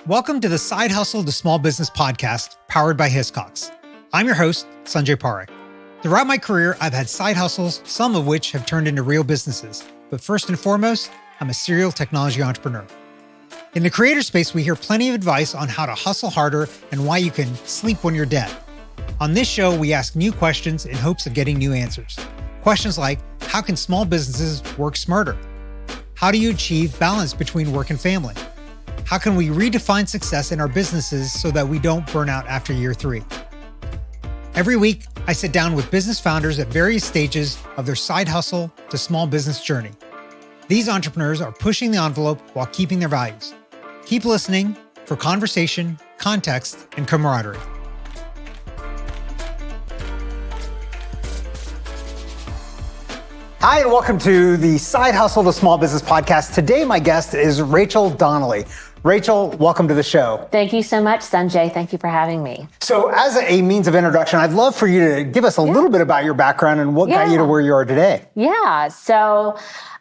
Welcome to the Side Hustle to Small Business podcast, powered by Hiscox. I'm your host, Sanjay Parekh. Throughout my career, I've had side hustles, some of which have turned into real businesses. But first and foremost, I'm a serial technology entrepreneur. In the creator space, we hear plenty of advice on how to hustle harder and why you can sleep when you're dead. On this show, we ask new questions in hopes of getting new answers. Questions like, how can small businesses work smarter? How do you achieve balance between work and family? How can we redefine success in our businesses so that we don't burn out after year 3? Every week, I sit down with business founders at various stages of their side hustle to small business journey. These entrepreneurs are pushing the envelope while keeping their values. Keep listening for conversation, context, and camaraderie. Hi, and welcome to the Side Hustle to Small Business podcast. Today, my guest is Rachel Donnelly. Rachel, welcome to the show. Thank you so much, Sanjay. Thank you for having me. So as a means of introduction, I'd love for you to give us a little bit about your background and what got you to where you are today. So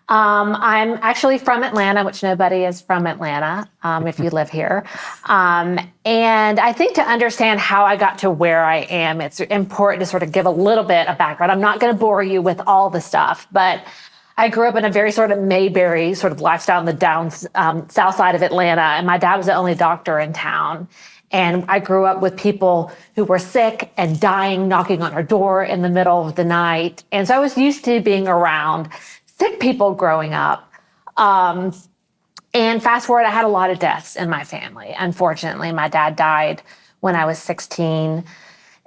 I'm actually from Atlanta, which nobody is from Atlanta if you live here. And I think to understand how I got to where I am, it's important to sort of give a little bit of background. I'm not going to bore you with all the stuff, but I grew up in a very sort of Mayberry sort of lifestyle in the south side of Atlanta, and my dad was the only doctor in town. And I grew up with people who were sick and dying, knocking on our door in the middle of the night. And so I was used to being around sick people growing up. And fast forward, I had a lot of deaths in my family. Unfortunately, my dad died when I was 16.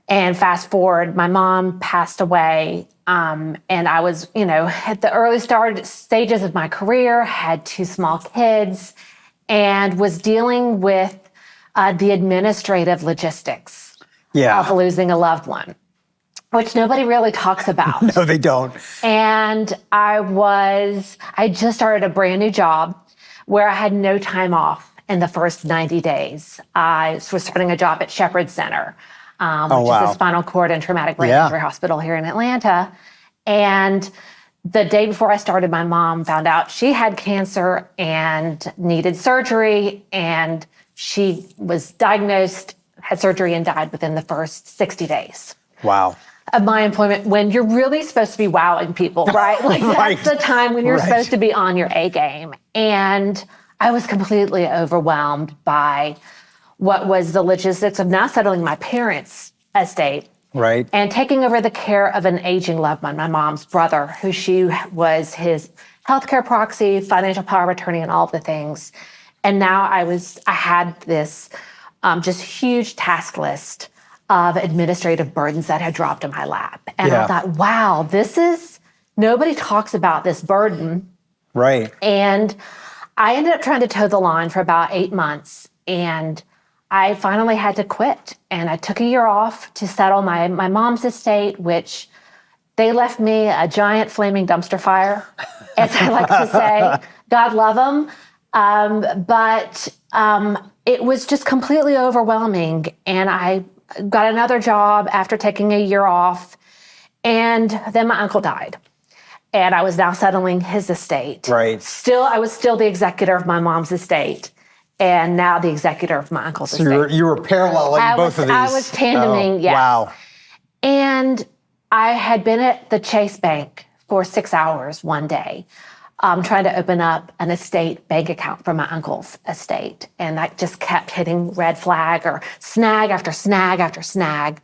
And fast forward, my mom passed away. And I was, at the early stages of my career, had 2 small kids, and was dealing with the administrative logistics of losing a loved one, which nobody really talks about. No, they don't. And I just started a brand new job where I had no time off in the first 90 days. I was starting a job at Shepherd Center, which is a spinal cord and traumatic brain injury hospital here in Atlanta. And the day before I started, my mom found out she had cancer and needed surgery. And she was diagnosed, had surgery, and died within the first 60 days. Wow. Of my employment, when you're really supposed to be wowing people, right? Like that's the time when you're supposed to be on your A game. And I was completely overwhelmed by what was the logistics of now settling my parents' estate. Right. And taking over the care of an aging loved one, my mom's brother, who she was his healthcare proxy, financial power of attorney, and all of the things. And now I had this just huge task list of administrative burdens that had dropped in my lap. And I thought, wow, nobody talks about this burden. Right. And I ended up trying to toe the line for about 8 months. And I finally had to quit. And I took a year off to settle my mom's estate, which they left me a giant flaming dumpster fire, as I like to say. God love them. But it was just completely overwhelming. And I got another job after taking a year off. And then my uncle died. And I was now settling his estate. Right. I was still the executor of my mom's estate, and now the executor of my uncle's estate. So you were paralleling both of these. I was tandeming, yes. Wow. And I had been at the Chase Bank for 6 hours one day, trying to open up an estate bank account for my uncle's estate. And I just kept hitting red flag or snag after snag after snag.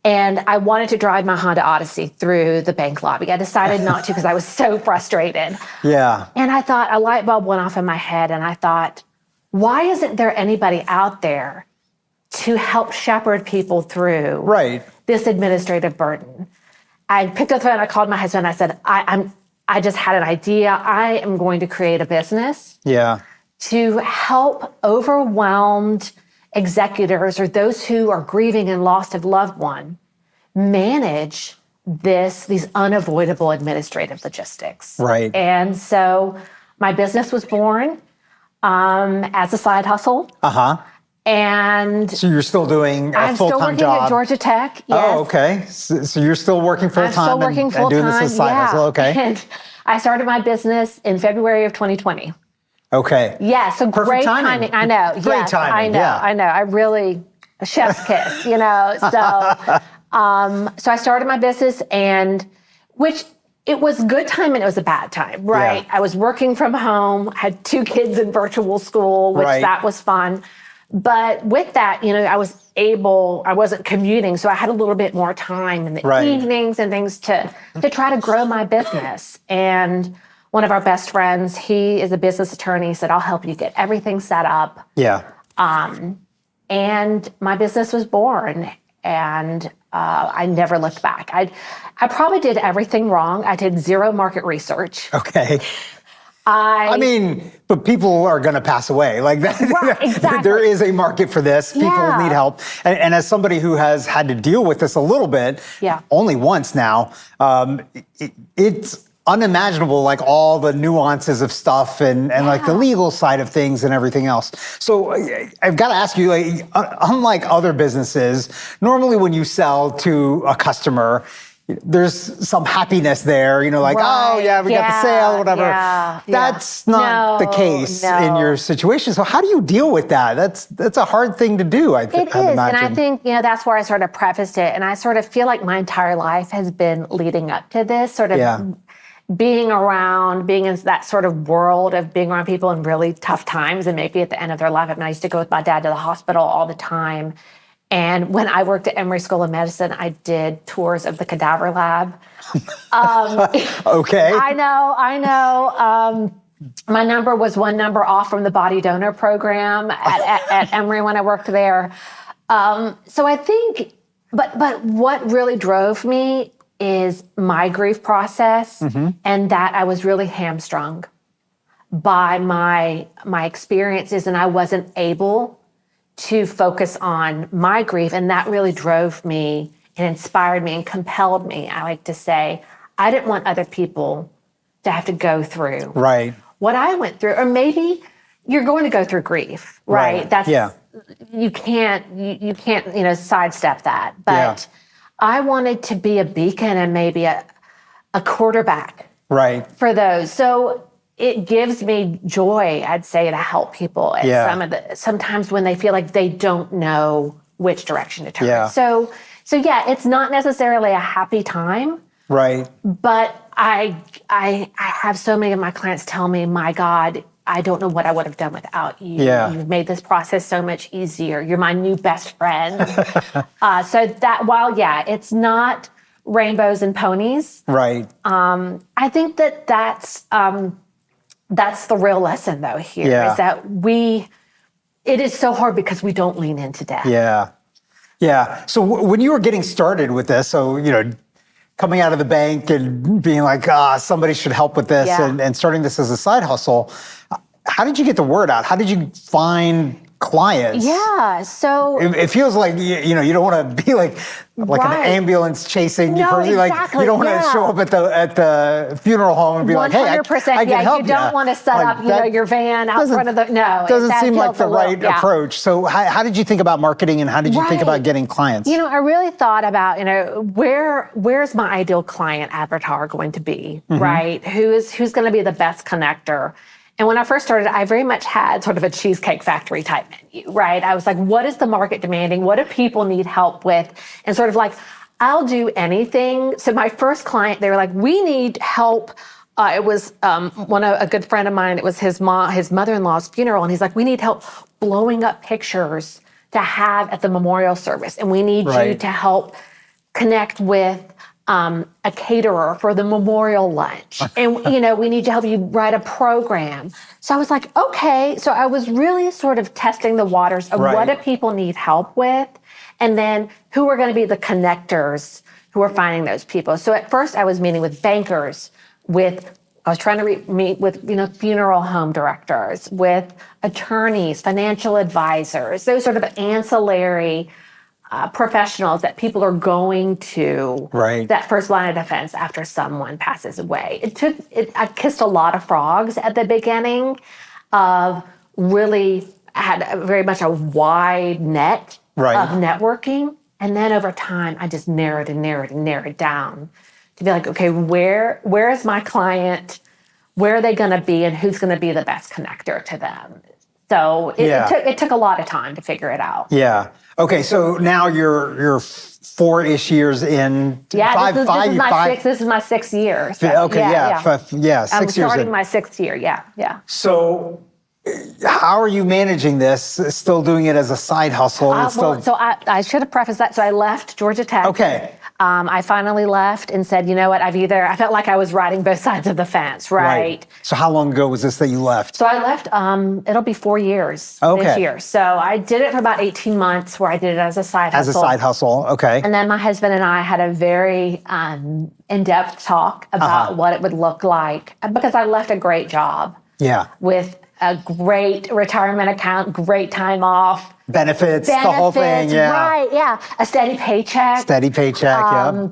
And I wanted to drive my Honda Odyssey through the bank lobby. I decided not to because I was so frustrated. Yeah. And I thought, a light bulb went off in my head, and I thought, why isn't there anybody out there to help shepherd people through this administrative burden? I picked up the phone, I called my husband, I said, I just had an idea. I am going to create a business to help overwhelmed executors or those who are grieving and lost a loved one manage these unavoidable administrative logistics. Right. And so my business was born as a side hustle. And so you're still doing a full-time job? I'm still working at Georgia Tech, yes. Oh, okay. So you're still working full-time I'm still working full-time, and doing this as a side hustle, okay. And I started my business in February of 2020. Okay. Yeah, so Perfect great timing. timing. I know. Great Yes, timing. I know. Yeah. I know. I really, a chef's kiss, So I started my business, and which it was good time and it was a bad time, right? Yeah. I was working from home, had 2 kids in virtual school, which that was fun. But with that, I wasn't commuting, so I had a little bit more time in the evenings and things to try to grow my business. And one of our best friends, he is a business attorney, said, I'll help you get everything set up. Yeah. And my business was born, and I never looked back. I probably did everything wrong. I did 0 market research. Okay. I mean, but people are going to pass away. Like that. Right, exactly. There is a market for this. People need help. And as somebody who has had to deal with this a little bit, only once now, it's unimaginable, like all the nuances of stuff and like the legal side of things and everything else. So I've got to ask you, like, unlike other businesses, normally when you sell to a customer, there's some happiness there, like, oh yeah, we got the sale, whatever. That's not the case in your situation. So how do you deal with that? That's a hard thing to do, I'd imagine. And I think, that's where I sort of prefaced it. And I sort of feel like my entire life has been leading up to this, sort of being in that sort of world of being around people in really tough times and maybe at the end of their life. I mean, I used to go with my dad to the hospital all the time. And when I worked at Emory School of Medicine, I did tours of the cadaver lab. Okay. I know. My number was 1 number off from the body donor program at Emory when I worked there. So I think, but what really drove me is my grief process, and that I was really hamstrung by my experiences, and I wasn't able to focus on my grief. And that really drove me and inspired me and compelled me, I like to say. I didn't want other people to have to go through what I went through. Or maybe you're going to go through grief, right? You can't sidestep that. But I wanted to be a beacon and maybe a quarterback for those. So it gives me joy, I'd say, to help people at sometimes when they feel like they don't know which direction to turn. So it's not necessarily a happy time. But I have so many of my clients tell me, my God, I don't know what I would have done without you. You've made this process so much easier. You're my new best friend. So that while, it's not rainbows and ponies. I think that's the real lesson, though, here is that it is so hard because we don't lean into death. So when you were getting started with this, coming out of the bank and being like, somebody should help with this and starting this as a side hustle, how did you get the word out? How did you find clients? So it feels like you don't want to be like an ambulance chasing person. Like you don't want to show up at the funeral home and be like, hey, I can help you. You don't want to set up your van out front of the doesn't seem like the right approach. So how did you think about marketing and how did you think about getting clients? I really thought about where's my ideal client avatar going to be, right? Who's going to be the best connector? And when I first started, I very much had sort of a Cheesecake Factory type menu, right? I was like, what is the market demanding? What do people need help with? And sort of like, I'll do anything. So my first client, they were like, we need help. It was a good friend of mine. It was his mother-in-law's funeral. And he's like, we need help blowing up pictures to have at the memorial service. And we need you to help connect with a caterer for the memorial lunch. And, we need to help you write a program. So I was like, okay. So I was really sort of testing the waters of what do people need help with? And then who are going to be the connectors who are finding those people? So at first I was meeting with bankers, I was trying to meet with, funeral home directors, with attorneys, financial advisors, those sort of ancillary professionals that people are going to that first line of defense after someone passes away. I kissed a lot of frogs at the beginning of really had very much a wide net of networking. And then over time, I just narrowed down to be like, okay, where is my client? where are they going to be and who's going to be the best connector to them. So it took a lot of time to figure it out. Yeah. Okay. So now you're 4-ish years in. Yeah. This is my 6th year. So, okay. Yeah. 6 years. I'm starting my 6th year. Yeah. Yeah. So how are you managing this? Still doing it as a side hustle? I should have prefaced that. So I left Georgia Tech. Okay. I finally left and said, you know what, I felt like I was riding both sides of the fence, right? So how long ago was this that you left? So I left, it'll be 4 years this year. So I did it for about 18 months where I did it as a side hustle. As a side hustle, okay. And then my husband and I had a very in-depth talk about what it would look like, because I left a great job. Yeah. With a great retirement account, great time off. Benefits, the whole thing, yeah. Right, yeah. A steady paycheck. Yeah.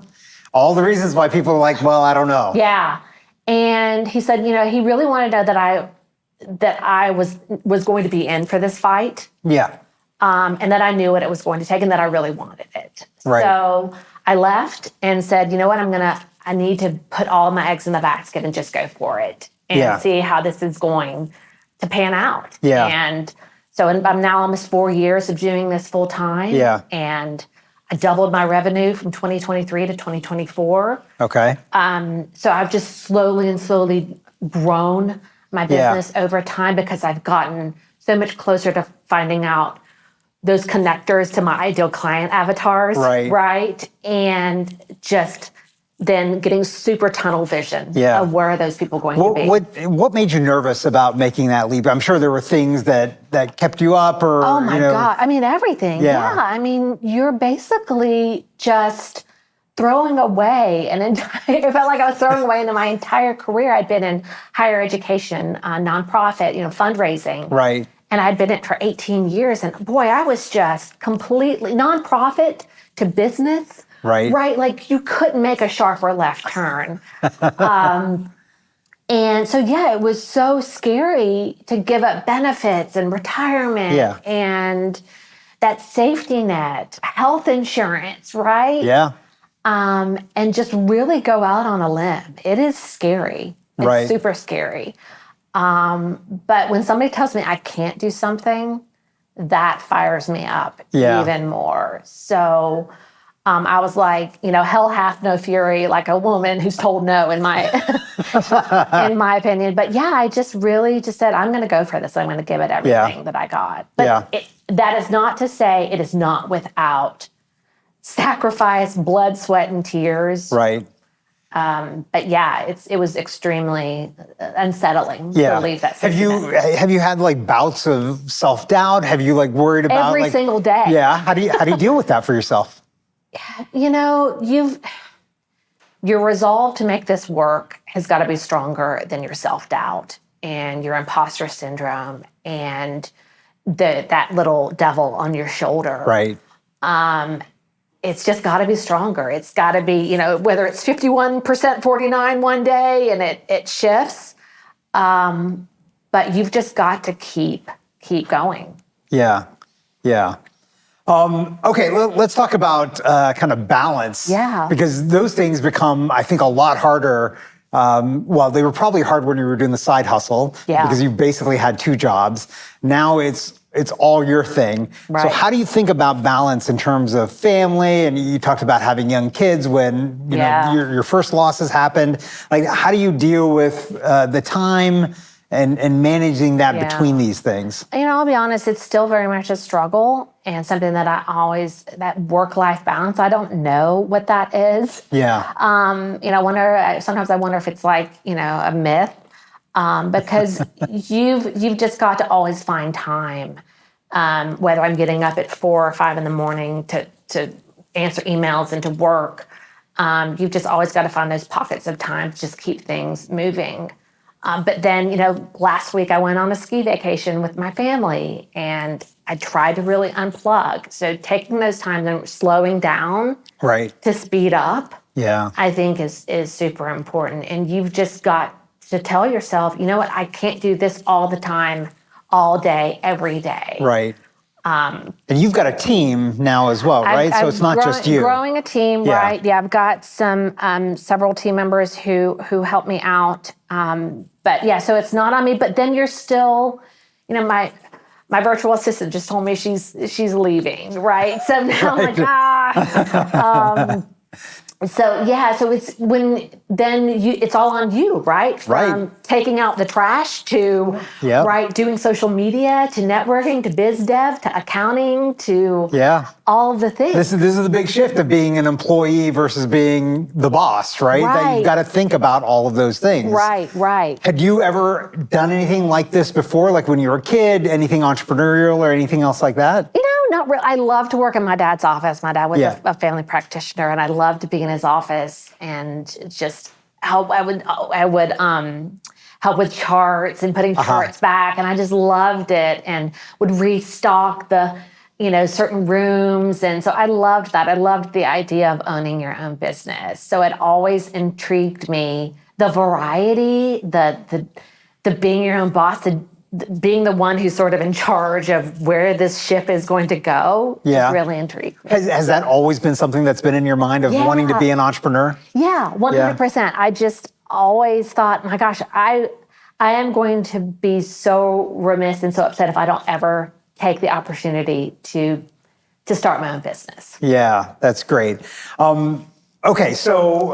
All the reasons why people are like, well, I don't know. Yeah. And he said, he really wanted to know that I was going to be in for this fight. Yeah. And that I knew what it was going to take and that I really wanted it. Right. So I left and said, you know what, I need to put all my eggs in the basket and just go for it and see how this is going to pan out. Yeah. And so I'm now almost 4 years of doing this full time. Yeah. And I doubled my revenue from 2023 to 2024. Okay. So I've just slowly grown my business over time because I've gotten so much closer to finding out those connectors to my ideal client avatars. Right. And just then getting super tunnel vision of where are those people going to be. What made you nervous about making that leap? I'm sure there were things that kept you up or, oh my God. I mean, everything. Yeah. I mean, you're basically just throwing away it felt like I was throwing away into my entire career. I'd been in higher education, nonprofit, fundraising. Right. And I'd been in it for 18 years. And boy, I was just completely nonprofit to business. Right. Like you couldn't make a sharper left turn. And so, it was so scary to give up benefits and retirement and that safety net, health insurance, right? Yeah. And just really go out on a limb. It is scary. It's super scary. But when somebody tells me I can't do something, that fires me up even more. So I was like, hell hath no fury like a woman who's told no in my in my opinion. But I just really said, I'm going to go for this. I'm going to give it everything that I got. But that is not to say it is not without sacrifice, blood, sweat, and tears. Right. But it was extremely unsettling to leave that. Have you had like bouts of self-doubt? Have you worried about every single day? Yeah. How do you deal with that for yourself? Your resolve to make this work has got to be stronger than your self-doubt and your imposter syndrome and that little devil on your shoulder. Right. It's just got to be stronger. It's got to be, whether it's 51%, 49 one day and it shifts. But you've just got to keep going. Yeah. Yeah. Okay, let's talk about kind of balance. Yeah. Because those things become, I think, a lot harder. They were probably hard when you were doing the side hustle. Yeah. Because you basically had 2 jobs. Now it's all your thing. Right. So how do you think about balance in terms of family? And you talked about having young kids when your first losses happened. How do you deal with the time and managing that between these things? I'll be honest, it's still very much a struggle and something that that work-life balance, I don't know what that is. Yeah. Sometimes I wonder if it's a myth. Because you've just got to always find time, whether I'm getting up at 4 or 5 in the morning to answer emails and to work. You've just always got to find those pockets of time to just keep things moving. But then, last week I went on a ski vacation with my family and I tried to really unplug. So taking those times and slowing down to speed up, I think is super important. And you've just got to tell yourself, you know what, I can't do this all the time, all day, every day. Right. And you've got a team now as well, right? So it's not just you. Growing a team, right? Yeah, I've got several team members who help me out. But yeah, so it's not on me. But then you're still, my virtual assistant just told me she's leaving, right? So now I'm like, so it's it's all on you, right? From taking out the trash to doing social media to networking to biz dev to accounting to all of the things. This is the big shift of being an employee versus being the boss, right? That you've got to think about all of those things. Right. Had you ever done anything like this before, like when you were a kid, anything entrepreneurial or anything else like that? Not really. I love to work in my dad's office. My dad was a family practitioner, and I loved to be in his office and just help. I would help with charts and putting charts back, and I just loved it. And would restock the certain rooms, and so I loved that. I loved the idea of owning your own business. So it always intrigued me. The variety, the being your own boss, being the one who's sort of in charge of where this ship is going to go really intrigued me. Has that always been something that's been in your mind of wanting to be an entrepreneur? Yeah, 100%. I just always thought, my gosh, I am going to be so remiss and so upset if I don't ever take the opportunity to start my own business. Yeah, that's great. Okay, so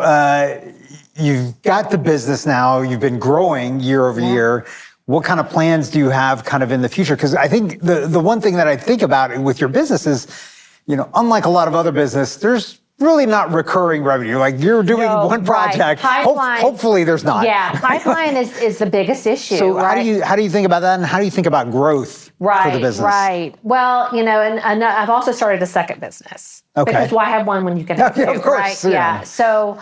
you've got the business now. You've been growing year over year. What kind of plans do you have kind of in the future? Because I think the one thing that I think about with your business is, unlike a lot of other business, there's really not recurring revenue. Like you're doing one project. Hopefully there's not. Yeah, pipeline is the biggest issue. So how do you think about that, and how do you think about growth for the business? Right. Well, and I've also started a second business. Okay. Because why have one when you can have two? Of course. Right? Yeah. So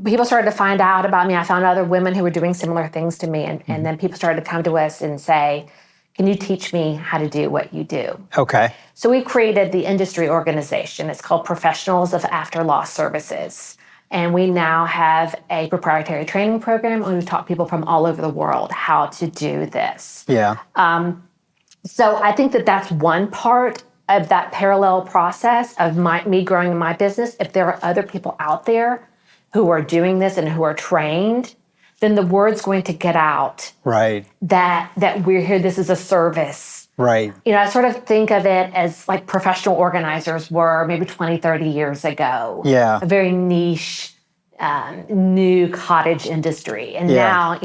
people started to find out about me. I found other women who were doing similar things to me. And then people started to come to us and say, can you teach me how to do what you do? Okay. So we created the industry organization. It's called Professionals of After Loss Services. And we now have a proprietary training program, and we taught people from all over the world how to do this. Yeah. So I think that that's one part of that parallel process of me growing my business. If there are other people out there who are doing this and who are trained, then the word's going to get out. Right. That we're here, this is a service. Right. I sort of think of it as like professional organizers were maybe 20, 30 years ago. Yeah. A very niche, new cottage industry. And now,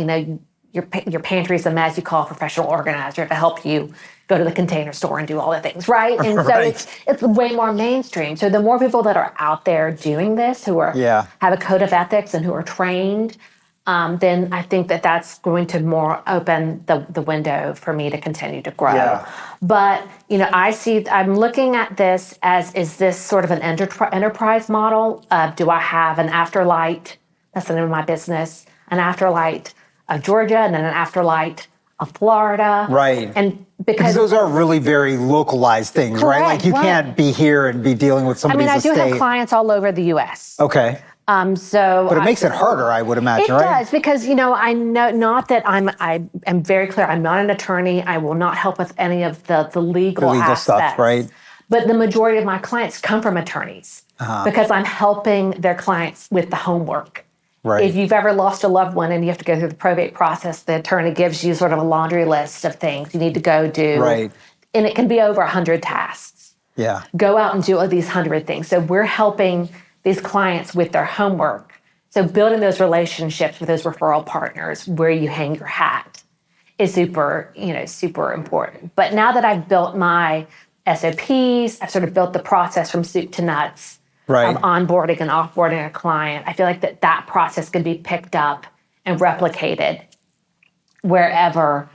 your pantry's a mess. You call a professional organizer to help you go to the Container Store and do all the things, right? And so it's way more mainstream. So the more people that are out there doing this, who have a code of ethics and who are trained, then I think that that's going to more open the window for me to continue to grow. Yeah. But, I'm looking at this as, is this sort of an enterprise model? Do I have an AfterLight, that's the name of my business, an AfterLight of Georgia, and then an AfterLight of Florida. Right. And because those are really very localized things, correct, right? Like you can't be here and be dealing with somebody's estate. I do have clients all over the U.S. Okay. But it makes it harder, I would imagine, right? It does, because, I know, not that I am very clear, I'm not an attorney. I will not help with any of the legal aspects. Stuff, right? But the majority of my clients come from attorneys because I'm helping their clients with the homework. Right. If you've ever lost a loved one and you have to go through the probate process, the attorney gives you sort of a laundry list of things you need to go do. Right. And it can be over 100 tasks. Yeah. Go out and do all these 100 things. So we're helping these clients with their homework. So building those relationships with those referral partners where you hang your hat is super important. But now that I've built my SOPs, I've sort of built the process from soup to nuts. Of onboarding and offboarding a client. I feel like that process can be picked up and replicated wherever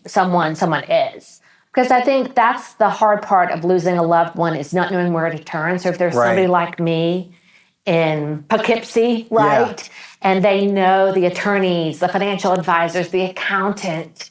someone is. Because I think that's the hard part of losing a loved one, is not knowing where to turn. So if there's somebody like me in Poughkeepsie, and they know the attorneys, the financial advisors, the accountant,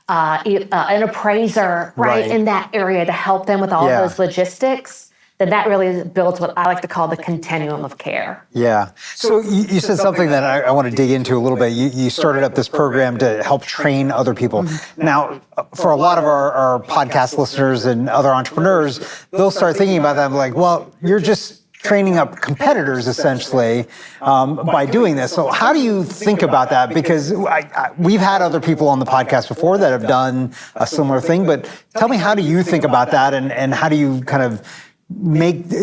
an appraiser, in that area to help them with all those logistics, then that really builds what I like to call the continuum of care. Yeah. So you said something that I want to dig into a little bit. You started up this program to help train other people. Now, for a lot of our podcast listeners and other entrepreneurs, they'll start thinking about that like, well, you're just training up competitors essentially by doing this. So how do you think about that? Because we've had other people on the podcast before that have done a similar thing, but tell me, how do you think about that, and how do you kind of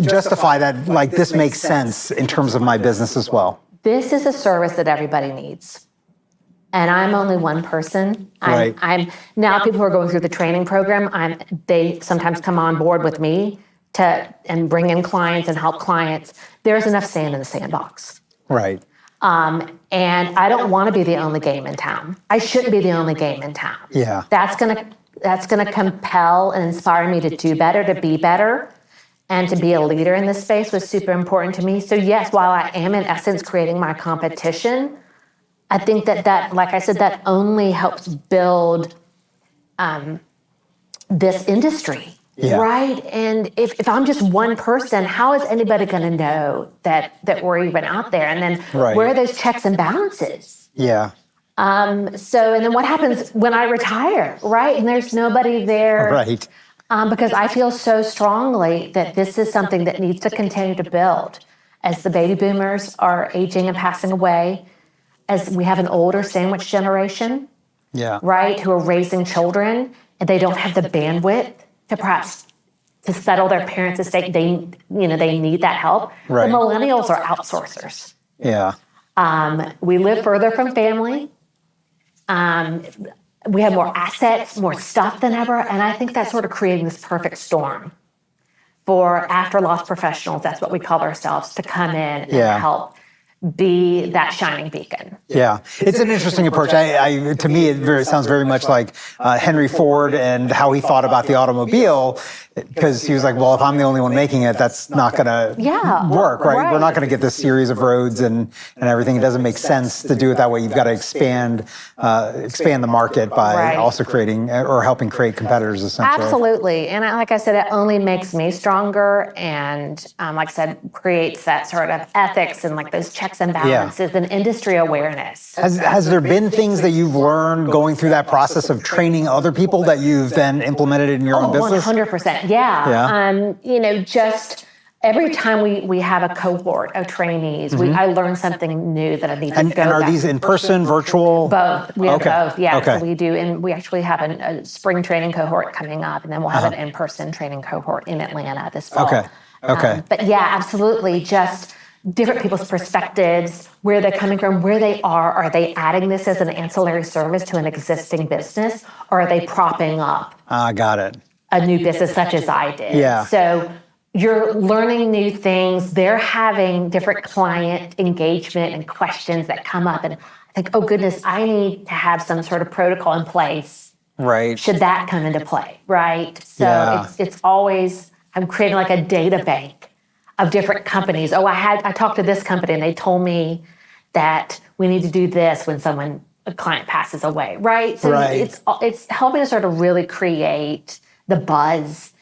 justify that, like, this makes sense in terms of my business as well? This is a service that everybody needs. And I'm only one person. I'm now people who are going through the training program, they sometimes come on board with me and bring in clients and help clients. There's enough sand in the sandbox. Right. And I don't want to be the only game in town. I shouldn't be the only game in town. Yeah. That's gonna compel and inspire me to do better, to be better, and to be a leader in this space was super important to me. So yes, while I am in essence creating my competition, I think that like I said, that only helps build this industry. Yeah. Right. And if I'm just one person, how is anybody going to know that we're even out there? And then where are those checks and balances? Yeah. And then what happens when I retire? Right. And there's nobody there. Right. Because I feel so strongly that this is something that needs to continue to build as the baby boomers are aging and passing away, as we have an older sandwich generation. Yeah. Right. Who are raising children and they don't have the bandwidth to perhaps to settle their parents' estate. They need that help. Right. The millennials are outsourcers. Yeah. We live further from family. We have more assets, more stuff than ever. And I think that's sort of creating this perfect storm for after-loss professionals. That's what we call ourselves, to come in and help be that shining beacon. Yeah, it's an interesting approach. To me, it sounds very much like Henry Ford and how he thought about the automobile, because he was like, well, if I'm the only one making it, that's not going to work, right? We're not going to get this series of roads and everything. It doesn't make sense to do it that way. You've got to expand the market by also creating or helping create competitors, essentially. Absolutely. And like I said, it only makes me stronger and, like I said, creates that sort of ethics and like those checks and balances and industry awareness. Has there been things that you've learned going through that process of training other people that you've then implemented in your own business? 100%. Just every time we have a cohort of trainees, I learn something new that I need to go back. And are these in person, virtual? Both. We have both, yeah. Okay. So we do, and we actually have a spring training cohort coming up, and then we'll have an in-person training cohort in Atlanta this fall. Okay. But yeah, absolutely, just different people's perspectives, where they're coming from, where they are. Are they adding this as an ancillary service to an existing business, or are they propping up Got it. a new business such as I did? Yeah. So you're learning new things. They're having different client engagement and questions that come up. And I think, oh goodness, I need to have some sort of protocol in place. Right. Should that come into play, right? So it's always, I'm creating like a data bank of different companies. Oh, I talked to this company and they told me that we need to do this when a client passes away, right? So it's helping to sort of really create the buzz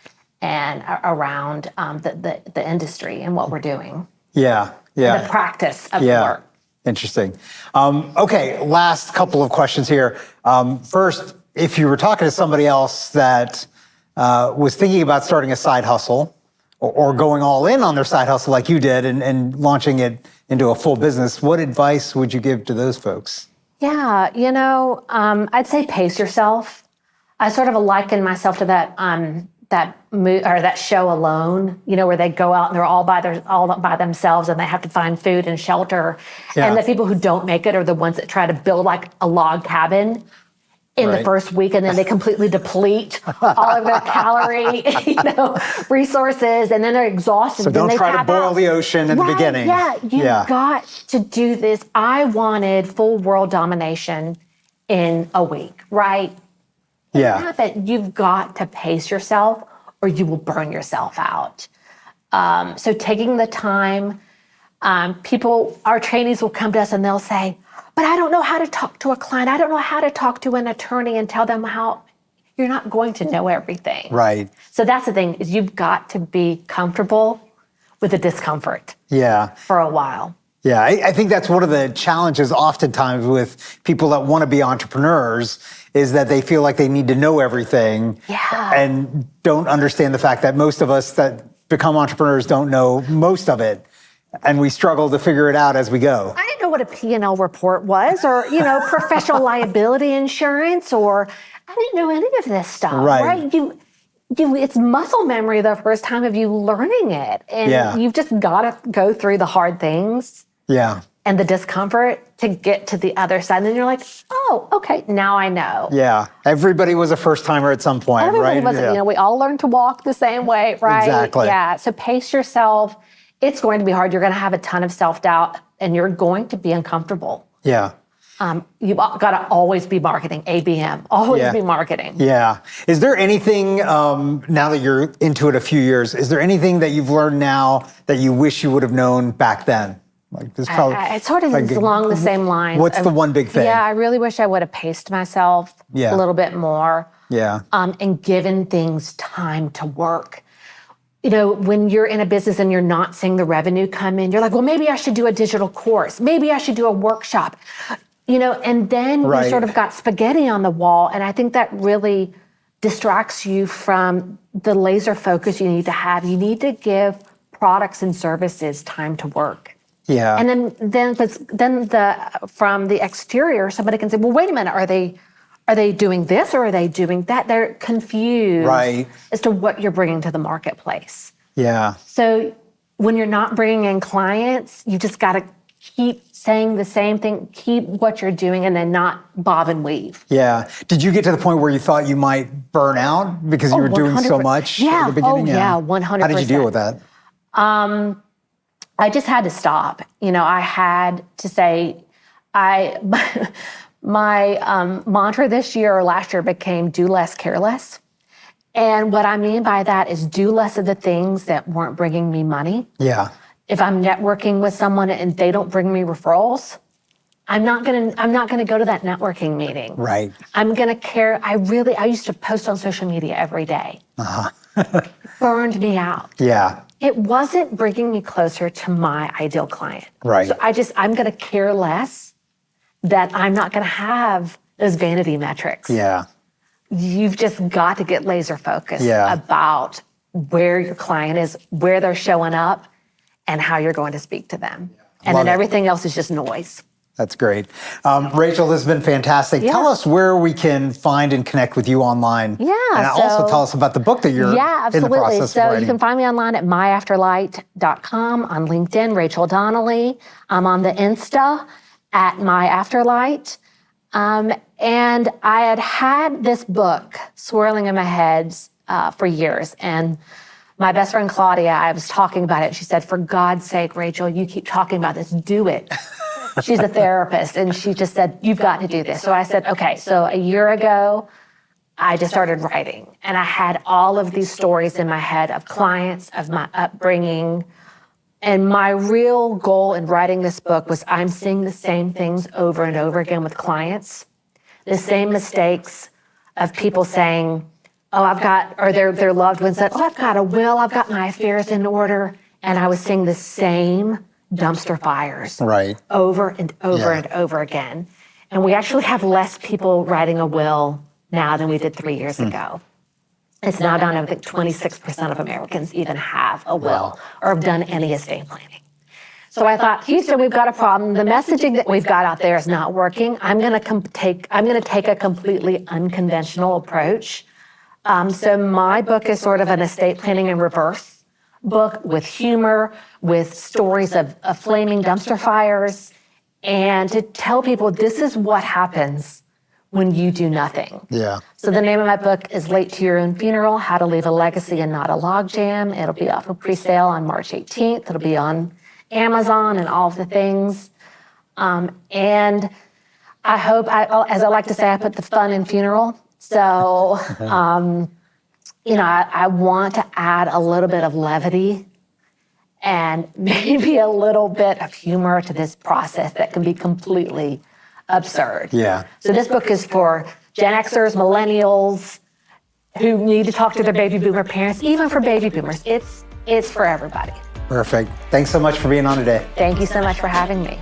and around the industry and what we're doing. Yeah. The practice of the work. Interesting. Okay, last couple of questions here. First, if you were talking to somebody else that was thinking about starting a side hustle or going all in on their side hustle like you did and launching it into a full business, what advice would you give to those folks? Yeah, I'd say pace yourself. I sort of liken myself to that show Alone, where they go out and they're all by themselves and they have to find food and shelter. Yeah. And the people who don't make it are the ones that try to build like a log cabin in the first week, and then they completely deplete all of their calorie, resources, and then they're exhausted. So don't try to boil the ocean in the beginning. Yeah, you've got to do this. I wanted full world domination in a week, right? Yeah. You've got to pace yourself or you will burn yourself out. So taking the time, our trainees will come to us and they'll say, but I don't know how to talk to a client. I don't know how to talk to an attorney and tell them how you're not going to know everything. Right. So that's the thing, is you've got to be comfortable with the discomfort for a while. Yeah, I think that's one of the challenges oftentimes with people that want to be entrepreneurs is that they feel like they need to know everything and don't understand the fact that most of us that become entrepreneurs don't know most of it. And we struggle to figure it out as we go. I didn't know what a P&L report was, or, professional liability insurance, or I didn't know any of this stuff, right? It's muscle memory the first time of you learning it. And you've just got to go through the hard things and the discomfort to get to the other side. And then you're like, oh, okay, now I know. Yeah, everybody was a first timer at some point, Everybody was, we all learned to walk the same way, right? Exactly. Yeah, so pace yourself. It's going to be hard. You're going to have a ton of self-doubt and you're going to be uncomfortable. Yeah. You've got to always be marketing, ABM, always be marketing. Yeah. Is there anything, now that you're into it a few years, is there anything that you've learned now that you wish you would have known back then? Like this probably, it's sort of along the same lines. What's the one big thing? Yeah, I really wish I would have paced myself a little bit more. Yeah. And given things time to work. When you're in a business and you're not seeing the revenue come in, you're like, well, maybe I should do a digital course. Maybe I should do a workshop. And then you sort of got spaghetti on the wall. And I think that really distracts you from the laser focus you need to have. You need to give products and services time to work. Yeah. And then from the exterior, somebody can say, well, wait a minute, are they doing this or are they doing that? They're confused as to what you're bringing to the marketplace. Yeah. So when you're not bringing in clients, you just got to keep saying the same thing, keep what you're doing, and then not bob and weave. Yeah. Did you get to the point where you thought you might burn out because you were doing so much at the beginning? Yeah, 100%. How did you deal with that? I just had to stop. I had to say, my mantra this year or last year became do less, care less. And what I mean by that is do less of the things that weren't bringing me money. Yeah. If I'm networking with someone and they don't bring me referrals, I'm not gonna go to that networking meeting. Right. I'm gonna care. I used to post on social media every day. It burned me out. Yeah. It wasn't bringing me closer to my ideal client. Right. So I'm gonna care less that I'm not gonna have those vanity metrics. Yeah. You've just got to get laser focused about where your client is, where they're showing up, and how you're going to speak to them. And then everything else is just noise. That's great. Rachel, this has been fantastic. Yeah. Tell us where we can find and connect with you online. Yeah. And also tell us about the book that you're in the process of writing. So you can find me online at myafterlight.com, on LinkedIn, Rachel Donnelly. I'm on the Insta at myafterlight. And I had this book swirling in my head for years. And my best friend Claudia, I was talking about it. She said, for God's sake, Rachel, you keep talking about this, do it. She's a therapist. And she just said, you've got to do this. So I said, okay. So a year ago, I just started writing. And I had all of these stories in my head of clients, of my upbringing. And my real goal in writing this book was I'm seeing the same things over and over again with clients. The same mistakes of people saying, their loved ones said, I've got a will, I've got my affairs in order. And I was seeing the same dumpster fires over and over and over again. And we actually have less people writing a will now than we did 3 years ago. It's now down, I think 26% of Americans even have a will or have done any estate planning. So I thought, Houston, we've got a problem. The messaging that we've got out there is not working. I'm going to take a completely unconventional approach. So my book is sort of an estate planning in reverse book with humor, with stories of flaming dumpster fires, and to tell people this is what happens when you do nothing. Yeah. So the name of my book is Late to Your Own Funeral, How to Leave a Legacy and Not a Logjam. It'll be up for pre-sale on March 18th. It'll be on Amazon and all of the things. And I hope, as I like to say, I put the fun in funeral. So, I want to add a little bit of levity and maybe a little bit of humor to this process that can be completely absurd. Yeah. So this book is for Gen Xers, millennials, who need to talk to their baby boomer parents, even for baby boomers. It's for everybody. Perfect. Thanks so much for being on today. Thank you so much for having me.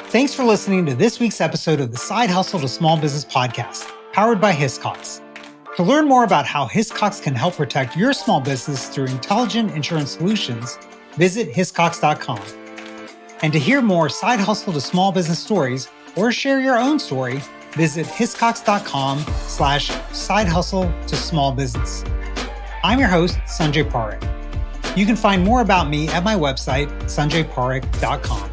Thanks for listening to this week's episode of the Side Hustle to Small Business podcast, powered by Hiscox. To learn more about how Hiscox can help protect your small business through intelligent insurance solutions, visit hiscox.com. And to hear more Side Hustle to Small Business stories or share your own story, visit hiscox.com/side hustle to small business. I'm your host, Sanjay Parekh. You can find more about me at my website, sanjayparekh.com.